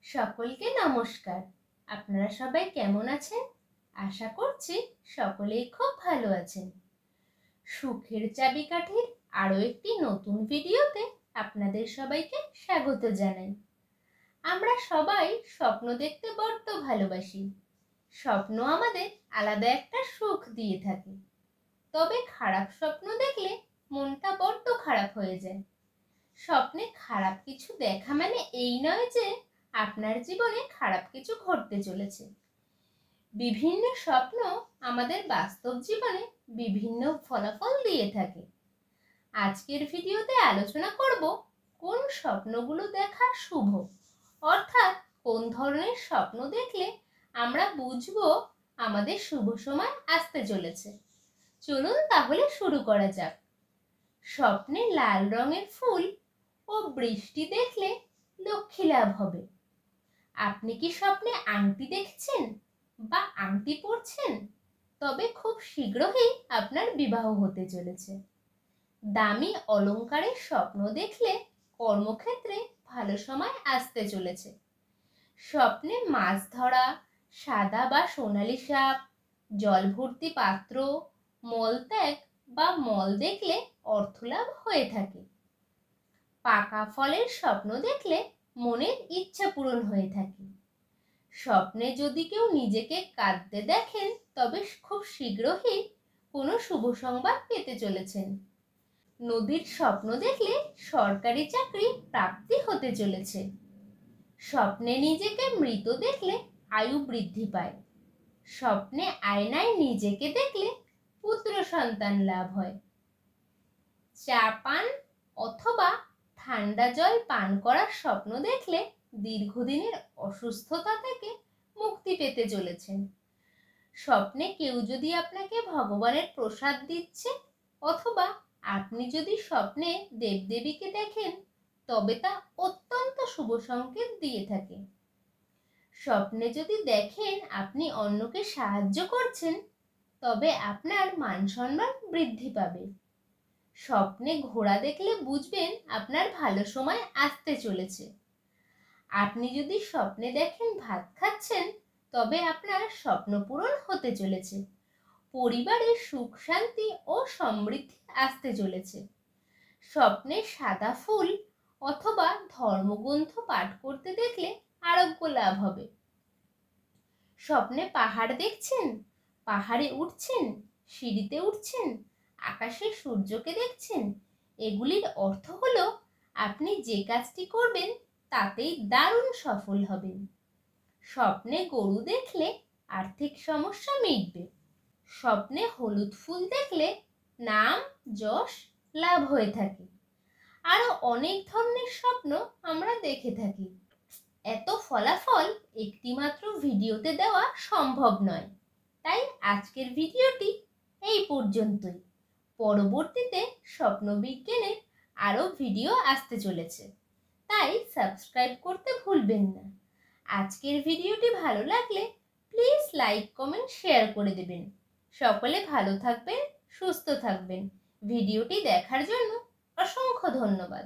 সকলকে নমস্কার। আপনারা সবাই কেমন আছেন? আশা করছি সকলেই খুব ভালো আছেন। সুখের চাবিকাঠির আরও একটি নতুন ভিডিওতে আপনাদের সবাইকে স্বাগত জানাই। আমরা সবাই স্বপ্ন দেখতে বড্ড ভালোবাসি। স্বপ্ন আমাদের আলাদা একটা সুখ দিয়ে থাকে। তবে খারাপ স্বপ্ন দেখলে মনটা বড্ড খারাপ হয়ে যায়। স্বপ্নে খারাপ কিছু দেখা মানে এই নয় যে আপনার জীবনে খারাপ কিছু ঘটতে চলেছে। বিভিন্ন স্বপ্ন আমাদের বাস্তব জীবনে বিভিন্ন ফলাফল দিয়ে থাকে। আজকের ভিডিওতে আলোচনা করব কোন স্বপ্নগুলো দেখা শুভ, অর্থাৎ কোন ধরনের স্বপ্ন দেখলে আমরা বুঝবো আমাদের শুভ সময় আসতে চলেছে। চলুন তাহলে শুরু করা যাক। স্বপ্নে লাল রঙের ফুল ও বৃষ্টি দেখলে লক্ষ্মী লাভ হবে। আপনি কি স্বপ্নে আংটি দেখছেন বা আংটি পরছেন? তবে খুব শীঘ্রই আপনার বিবাহ হতে চলেছে। দামি অলংকারের স্বপ্ন দেখলে কর্মক্ষেত্রে ভালো সময় আসতে চলেছে। স্বপ্নে মাছ ধরা, সাদা বা সোনালি সাপ, জল ভর্তি পাত্র, মলত্যাগ বা মল দেখলে অর্থলাভ হয়ে থাকে। পাকা ফলের স্বপ্ন দেখলে মনের ইচ্ছা পূরণ হয়ে থাকে। স্বপ্নে যদি কেউ নিজেকে কাঁদতে দেখেন তবে খুব শীঘ্রই কোনো শুভ সংবাদ পেতে চলেছেন। নদীর স্বপ্ন দেখলে সরকারি চাকরি প্রাপ্তি হতে চলেছে। স্বপ্নে নিজেকে মৃত দেখলে আয়ু বৃদ্ধি পায়। স্বপ্নে আয়নায় নিজেকে দেখলে পুত্র সন্তান লাভ হয়। চা পান অথবা ঠান্ডা জল পান করার স্বপ্ন দেখলে দীর্ঘদিনের অসুস্থতা থেকে মুক্তি পেতে চলেছেন। স্বপ্নে কেউ যদি আপনাকে ভগবানের প্রসাদ দিচ্ছে অথবা আপনি যদি স্বপ্নে দেবদেবীকে দেখেন তবে তা অত্যন্ত শুভ সংকেত দিয়ে থাকে। স্বপ্নে যদি দেখেন আপনি অন্যকে সাহায্য করছেন তবে আপনার মান সম্মান বৃদ্ধি পাবে। স্বপ্নে ঘোড়া দেখলে বুঝবেন আপনার ভালো সময় আসতে চলেছে। আপনি যদি স্বপ্নে দেখেন ভাত খাচ্ছেন তবে আপনার স্বপ্ন পূরণ হতে চলেছে। পরিবারে সুখ শান্তি ও সমৃদ্ধি আসতে চলেছে। স্বপ্নে সাদা ফুল অথবা ধর্মগ্রন্থ পাঠ করতে দেখলে আরোগ্য লাভ হবে। স্বপ্নে পাহাড় দেখছেন, পাহাড়ে উঠছেন, সিঁড়িতে উঠছেন, আকাশে সূর্যকে দেখছেন, এগুলির অর্থ হলো আপনি যে কাজটি করবেন তাতেই দারুণ সফল হবেন। স্বপ্নে গরু দেখলে আর্থিক সমস্যা মিটবে। স্বপ্নে হলুদ ফুল দেখলে নাম যশ লাভ হয়ে থাকে। আরো অনেক ধরনের স্বপ্ন আমরা দেখে থাকি। এত ফলাফল একটিমাত্র ভিডিওতে দেওয়া সম্ভব নয়, তাই আজকের ভিডিওটি এই পর্যন্তই। পরবর্তীতে স্বপ্ন বিজ্ঞানের আরও ভিডিও আসতে চলেছে, তাই সাবস্ক্রাইব করতে ভুলবেন না। আজকের ভিডিওটি ভালো লাগলে প্লিজ লাইক কমেন্ট শেয়ার করে দেবেন। সকলে ভালো থাকবেন, সুস্থ থাকবেন। ভিডিওটি দেখার জন্য অসংখ্য ধন্যবাদ।